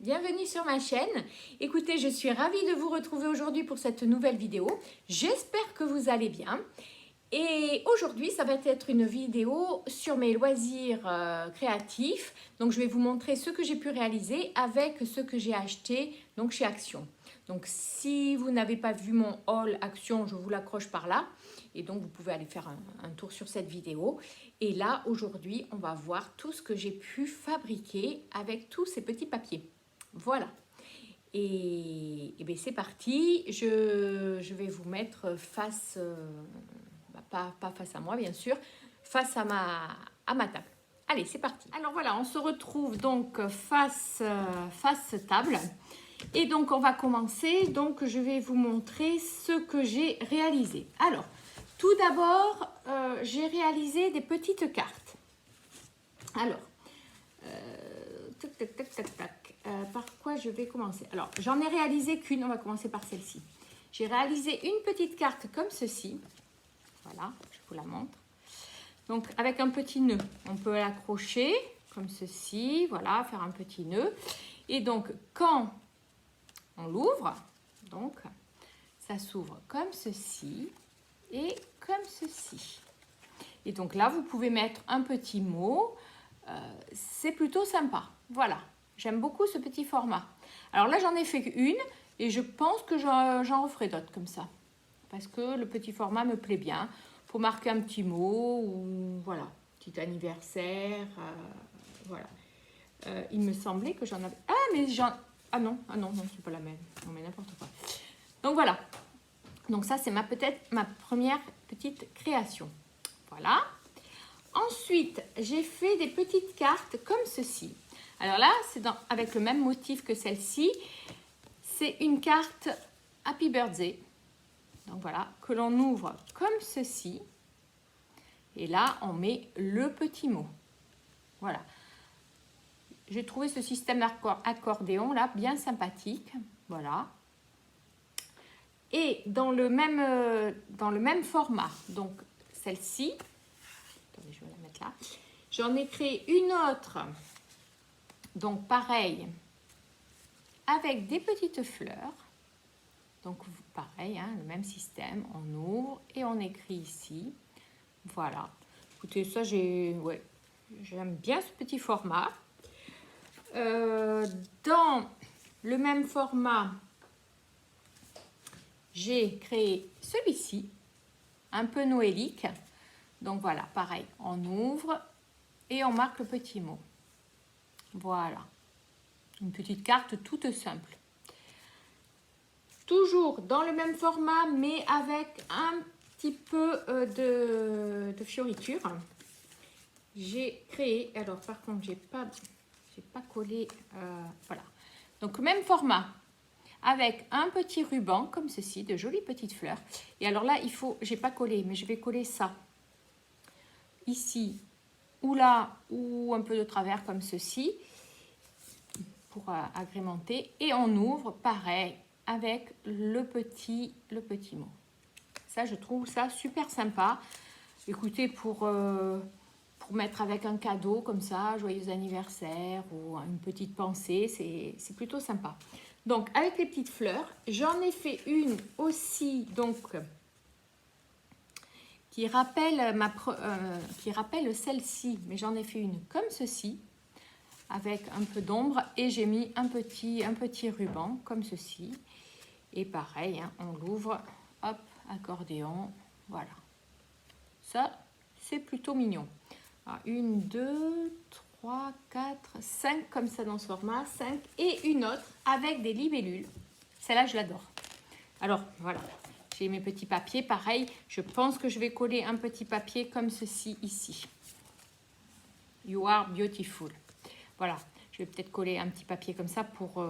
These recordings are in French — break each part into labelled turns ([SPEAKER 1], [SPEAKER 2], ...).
[SPEAKER 1] bienvenue sur ma chaîne. Écoutez, je suis ravie de vous retrouver aujourd'hui pour cette nouvelle vidéo. J'espère que vous allez bien. Et aujourd'hui, ça va être une vidéo sur mes loisirs créatifs. Donc, je vais vous montrer ce que j'ai pu réaliser avec ce que j'ai acheté donc chez Action. Donc, si vous n'avez pas vu mon haul Action, je vous l'accroche par là. Et donc, vous pouvez aller faire un tour sur cette vidéo. Et là, aujourd'hui, on va voir tout ce que j'ai pu fabriquer avec tous ces petits papiers. Voilà. Et bien, c'est parti. Je vais vous mettre face... pas face à moi bien sûr, face à ma table. Allez, c'est parti. Alors voilà, on se retrouve donc face table. Et donc on va commencer. Donc je vais vous montrer ce que j'ai réalisé. Alors, tout d'abord, j'ai réalisé des petites cartes. Alors, par quoi je vais commencer? Alors, j'en ai réalisé qu'une, on va commencer par celle-ci. J'ai réalisé une petite carte comme ceci. Voilà, je vous la montre. Donc, avec un petit nœud, on peut l'accrocher comme ceci. Voilà, faire un petit nœud. Et donc, quand on l'ouvre, donc, ça s'ouvre comme ceci et comme ceci. Et donc là, vous pouvez mettre un petit mot. C'est plutôt sympa. Voilà, j'aime beaucoup ce petit format. Alors là, j'en ai fait une et je pense que j'en referai d'autres comme ça. Parce que le petit format me plaît bien. Pour marquer un petit mot ou voilà, petit anniversaire. Voilà. Il me semblait que j'en avais... Ah, mais Ah non, c'est pas la même. Non, mais n'importe quoi. Donc voilà. Donc ça, c'est peut-être ma première petite création. Voilà. Ensuite, j'ai fait des petites cartes comme ceci. Alors là, c'est avec le même motif que celle-ci. C'est une carte Happy Birthday. Donc voilà, que l'on ouvre comme ceci. Et là, on met le petit mot. Voilà. J'ai trouvé ce système accordéon là bien sympathique. Voilà. Et dans le même format, donc celle-ci, attendez, je vais la mettre là. J'en ai créé une autre, donc pareil, avec des petites fleurs. Donc pareil, hein, le même système, on ouvre et on écrit ici. Voilà. Écoutez, ça j'aime bien ce petit format. Dans le même format, j'ai créé celui-ci, un peu noélique. Donc voilà, pareil, on ouvre et on marque le petit mot. Voilà. Une petite carte toute simple. Toujours dans le même format, mais avec un petit peu de fioriture. J'ai créé, alors par contre, j'ai pas collé, voilà. Donc, même format, avec un petit ruban, comme ceci, de jolies petites fleurs. Et alors là, j'ai pas collé, mais je vais coller ça. Ici, ou là, ou un peu de travers, comme ceci, pour agrémenter. Et on ouvre, pareil, avec le petit mot. Ça, je trouve ça super sympa. Écoutez, pour mettre avec un cadeau comme ça, joyeux anniversaire ou une petite pensée, c'est plutôt sympa. Donc, avec les petites fleurs, j'en ai fait une aussi, donc, qui rappelle celle-ci, mais j'en ai fait une comme ceci, avec un peu d'ombre, et j'ai mis un petit ruban comme ceci. Et pareil, hein, on l'ouvre, hop, accordéon, voilà. Ça, c'est plutôt mignon. Alors, 1, 2, 3, 4, 5 comme ça dans ce format, 5 et une autre avec des libellules. Celle-là, je l'adore. Alors, voilà, j'ai mes petits papiers. Pareil, je pense que je vais coller un petit papier comme ceci ici. You are beautiful. Voilà, je vais peut-être coller un petit papier comme ça pour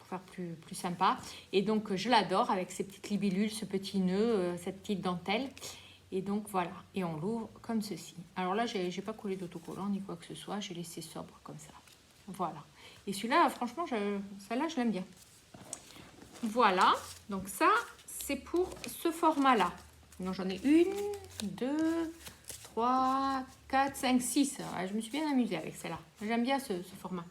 [SPEAKER 1] faire plus sympa. Et donc, je l'adore avec ces petites libellules, ce petit nœud, cette petite dentelle. Et donc, voilà. Et on l'ouvre comme ceci. Alors là, j'ai pas collé d'autocollant ni quoi que ce soit. J'ai laissé sobre comme ça. Voilà. Et celui-là, franchement, celle-là, je l'aime bien. Voilà. Donc ça, c'est pour ce format-là. Donc, j'en ai 1, 2, 3, 4, 5, 6. Je me suis bien amusée avec celle-là. J'aime bien ce format.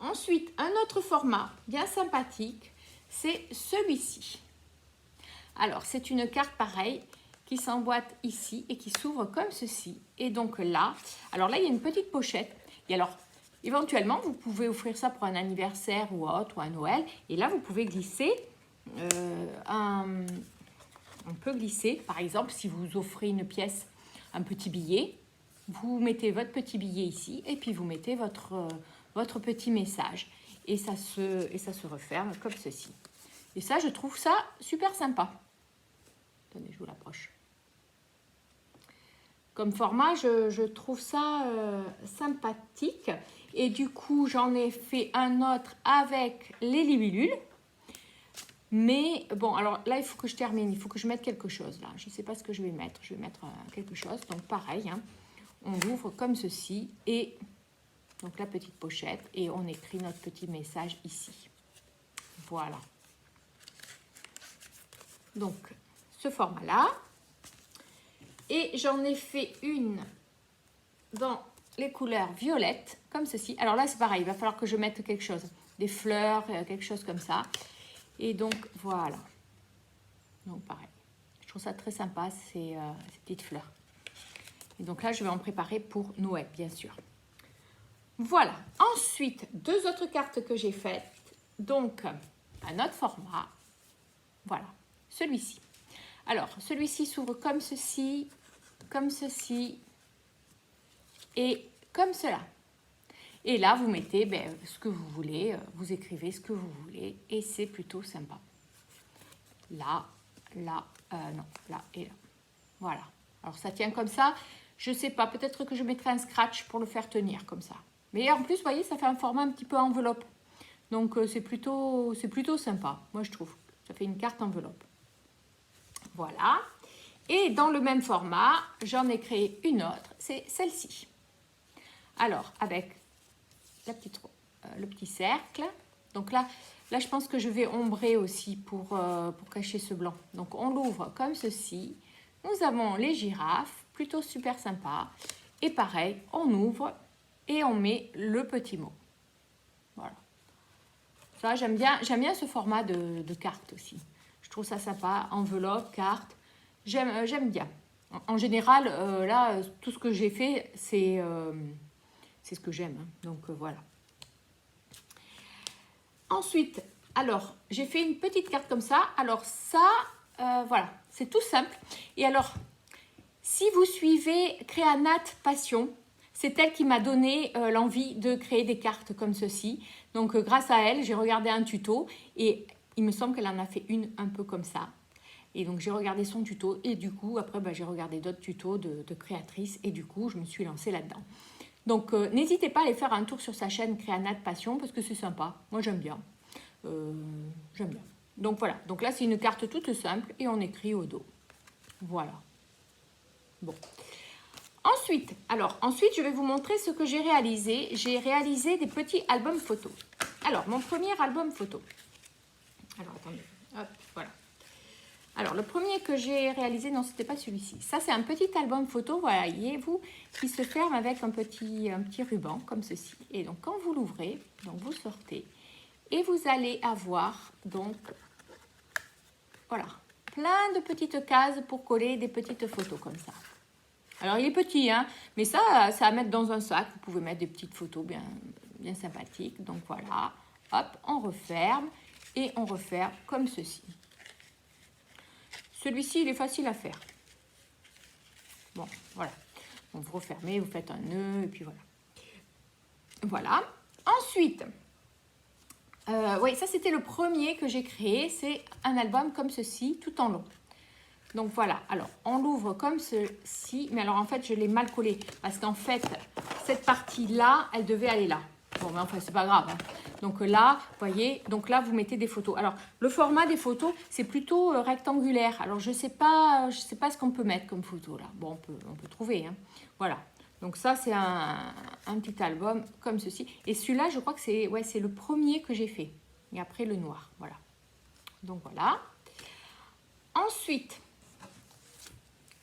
[SPEAKER 1] Ensuite, un autre format bien sympathique, c'est celui-ci. Alors, c'est une carte pareille qui s'emboîte ici et qui s'ouvre comme ceci. Et donc là, alors là, il y a une petite pochette. Et alors, éventuellement, vous pouvez offrir ça pour un anniversaire ou autre, ou un Noël. Et là, vous pouvez glisser on peut glisser, par exemple, si vous offrez une pièce, un petit billet, vous mettez votre petit billet ici et puis vous mettez votre petit message. Et ça se referme comme ceci. Et ça, je trouve ça super sympa. Attendez, je vous l'approche. Comme format, je trouve ça sympathique. Et du coup, j'en ai fait un autre avec les libellules. Mais bon, alors là, il faut que je termine. Il faut que je mette quelque chose là. Je ne sais pas ce que je vais mettre. Je vais mettre quelque chose. Donc pareil, hein, on l'ouvre comme ceci. Et donc la petite pochette. Et on écrit notre petit message ici. Voilà. Donc, ce format-là. Et j'en ai fait une dans les couleurs violettes, comme ceci. Alors là, c'est pareil. Il va falloir que je mette quelque chose. Des fleurs, quelque chose comme ça. Et donc, voilà. Donc, pareil. Je trouve ça très sympa, ces petites fleurs. Et donc là, je vais en préparer pour Noël, bien sûr. Voilà. Ensuite, deux autres cartes que j'ai faites. Donc, un autre format. Voilà. Celui-ci. Alors, celui-ci s'ouvre comme ceci, et comme cela. Et là, vous mettez ce que vous voulez, vous écrivez ce que vous voulez, et c'est plutôt sympa. Là, là, non, là et là. Voilà. Alors, ça tient comme ça. Je ne sais pas, peut-être que je mettrai un scratch pour le faire tenir comme ça. Mais en plus, vous voyez, ça fait un format un petit peu enveloppe. Donc, c'est plutôt sympa, moi, je trouve. Ça fait une carte enveloppe. Voilà. Et dans le même format, j'en ai créé une autre, c'est celle-ci. Alors, avec le petit cercle. Donc là, je pense que je vais ombrer aussi pour cacher ce blanc. Donc, on l'ouvre comme ceci. Nous avons les girafes, plutôt super sympa. Et pareil, on ouvre et on met le petit mot. Voilà. Ça, j'aime bien ce format de carte aussi. Je trouve ça sympa, enveloppe, carte. J'aime bien. En général, là, tout ce que j'ai fait, c'est ce que j'aime. Hein. Donc, voilà. Ensuite, alors, j'ai fait une petite carte comme ça. Alors, ça, voilà, c'est tout simple. Et alors, si vous suivez Créanat Passion, c'est elle qui m'a donné l'envie de créer des cartes comme ceci. Donc, grâce à elle, j'ai regardé un tuto et il me semble qu'elle en a fait une un peu comme ça. Et donc, j'ai regardé son tuto et du coup, après, j'ai regardé d'autres tutos de créatrices et du coup, je me suis lancée là-dedans. Donc, n'hésitez pas à aller faire un tour sur sa chaîne Créanat Passion parce que c'est sympa. Moi, j'aime bien. J'aime bien. Donc, voilà. Donc là, c'est une carte toute simple et on écrit au dos. Voilà. Bon. Ensuite, je vais vous montrer ce que j'ai réalisé. J'ai réalisé des petits albums photos. Alors, mon premier album photo. Alors, attendez. Hop, voilà. Alors, le premier que j'ai réalisé, non, c'était pas celui-ci. Ça, c'est un petit album photo, voilà, voyez-vous, qui se ferme avec un petit ruban, comme ceci. Et donc, quand vous l'ouvrez, donc vous sortez, et vous allez avoir, donc, voilà, plein de petites cases pour coller des petites photos comme ça. Alors, il est petit, hein, mais ça à mettre dans un sac. Vous pouvez mettre des petites photos bien sympathiques. Donc, voilà, hop, on referme, et on referme comme ceci. Celui-ci, il est facile à faire. Bon, voilà. Donc, vous refermez, vous faites un nœud, et puis voilà. Voilà. Ensuite, oui, ça, c'était le premier que j'ai créé. C'est un album comme ceci, tout en long. Donc, voilà. Alors, on l'ouvre comme ceci. Mais alors, en fait, je l'ai mal collé. Parce qu'en fait, cette partie-là, elle devait aller là. Bon, mais enfin, c'est pas grave. Hein. Donc là, vous voyez, donc là, vous mettez des photos. Alors, le format des photos, c'est plutôt rectangulaire. Alors, je sais pas ce qu'on peut mettre comme photo là. Bon, on peut trouver. Hein. Voilà. Donc ça, c'est un petit album comme ceci. Et celui-là, je crois que c'est le premier que j'ai fait. Et après, le noir. Voilà. Donc, voilà. Ensuite,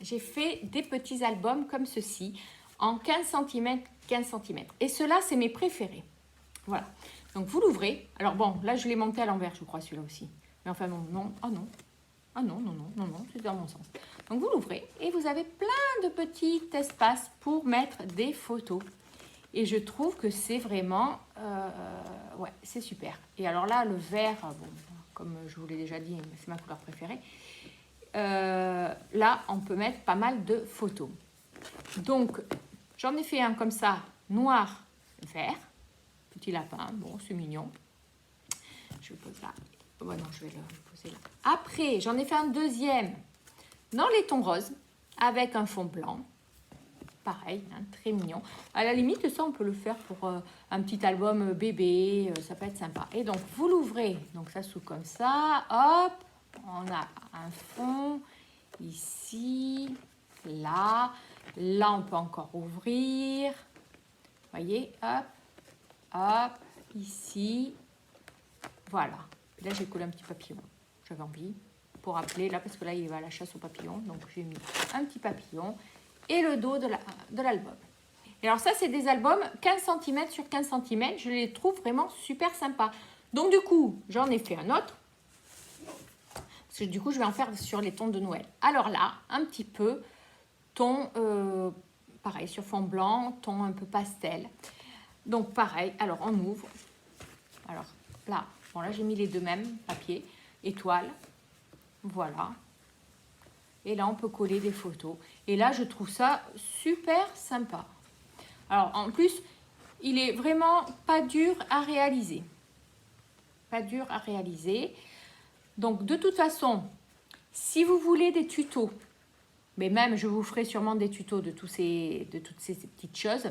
[SPEAKER 1] j'ai fait des petits albums comme ceci, en 15 cm, 15 cm. Et ceux-là, c'est mes préférés. Voilà. Donc, vous l'ouvrez. Alors, bon, là, je l'ai monté à l'envers, je crois, celui-là aussi. Mais enfin, non, non. Ah non. Ah non, non, non, non, non, c'est dans mon sens. Donc, vous l'ouvrez et vous avez plein de petits espaces pour mettre des photos. Et je trouve que c'est vraiment... ouais, c'est super. Et alors là, le vert, bon, comme je vous l'ai déjà dit, c'est ma couleur préférée. Là, on peut mettre pas mal de photos. Donc, j'en ai fait un comme ça, noir, vert. Petit lapin, bon, c'est mignon. Je le pose là. Oh, non, je vais le poser là. Après, j'en ai fait un deuxième dans les tons roses avec un fond blanc. Pareil, hein, très mignon. À la limite, ça, on peut le faire pour un petit album bébé. Ça peut être sympa. Et donc, vous l'ouvrez. Donc, ça s'ouvre comme ça. Hop, on a un fond ici, là. Là, on peut encore ouvrir. Vous voyez, hop, hop, ici. Voilà. Là, j'ai collé un petit papillon. J'avais envie pour appeler, là, parce que là, il va à la chasse aux papillons. Donc, j'ai mis un petit papillon et le dos de l'album. Et alors, ça, c'est des albums 15 cm sur 15 cm. Je les trouve vraiment super sympas. Donc, du coup, j'en ai fait un autre. Parce que du coup, je vais en faire sur les tons de Noël. Alors là, un petit peu ton, pareil, sur fond blanc, ton un peu pastel. Donc, pareil. Alors, on ouvre. Alors, là. Bon, là, j'ai mis les deux mêmes papiers, étoiles, voilà. Et là, on peut coller des photos. Et là, je trouve ça super sympa. Alors, en plus, il est vraiment pas dur à réaliser. Pas dur à réaliser. Donc, de toute façon, si vous voulez des tutos, mais même, je vous ferai sûrement des tutos de toutes ces petites choses,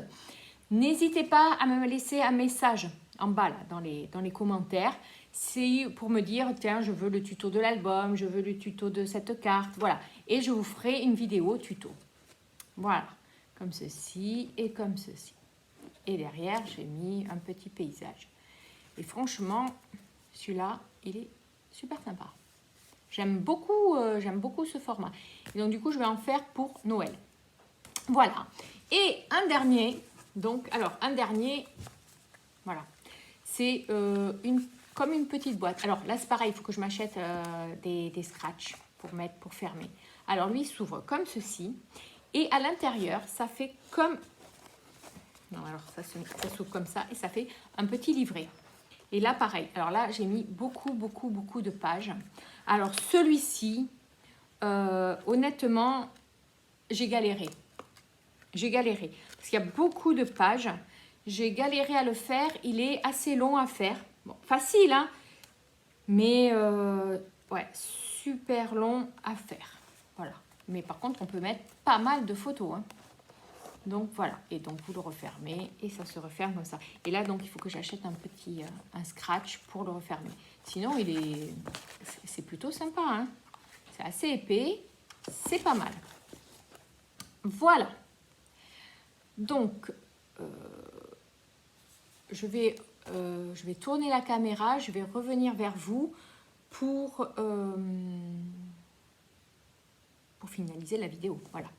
[SPEAKER 1] n'hésitez pas à me laisser un message en bas, là, dans les commentaires. C'est pour me dire, tiens, je veux le tuto de l'album, je veux le tuto de cette carte, voilà. Et je vous ferai une vidéo tuto. Voilà, comme ceci et comme ceci. Et derrière, j'ai mis un petit paysage. Et franchement, celui-là, il est super sympa. J'aime beaucoup ce format. Et donc, du coup, je vais en faire pour Noël. Voilà. Et un dernier, donc, alors, un dernier, voilà. C'est comme une petite boîte. Alors là, c'est pareil, il faut que je m'achète des scratchs pour fermer. Alors lui, il s'ouvre comme ceci. Et à l'intérieur, ça fait comme... Non, alors ça s'ouvre comme ça et ça fait un petit livret. Et là, pareil. Alors là, j'ai mis beaucoup de pages. Alors celui-ci, honnêtement, j'ai galéré. J'ai galéré. Parce qu'il y a beaucoup de pages. J'ai galéré à le faire. Il est assez long à faire. Bon, facile, hein? Mais, ouais, super long à faire. Voilà. Mais par contre, on peut mettre pas mal de photos, hein. Donc, voilà. Et donc, vous le refermez et ça se referme comme ça. Et là, donc, il faut que j'achète un scratch pour le refermer. Sinon, c'est plutôt sympa, hein? C'est assez épais. C'est pas mal. Voilà. Donc, je vais tourner la caméra, je vais revenir vers vous pour finaliser la vidéo. Voilà.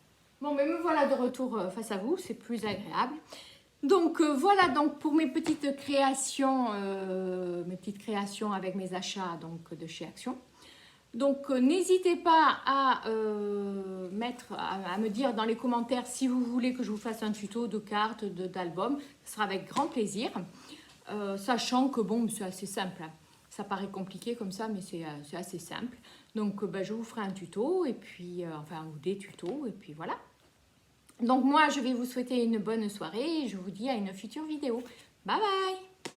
[SPEAKER 1] Bon, mais me voilà de retour face à vous, c'est plus agréable. Donc, voilà donc pour mes petites créations avec mes achats donc, de chez Action. Donc, n'hésitez pas à me dire dans les commentaires si vous voulez que je vous fasse un tuto de cartes, d'albums. Ce sera avec grand plaisir. Sachant que bon, c'est assez simple. Hein. Ça paraît compliqué comme ça, mais c'est assez simple. Donc, je vous ferai un tuto, et puis, enfin, ou des tutos, et puis voilà. Donc, moi, je vais vous souhaiter une bonne soirée, et je vous dis à une future vidéo. Bye bye!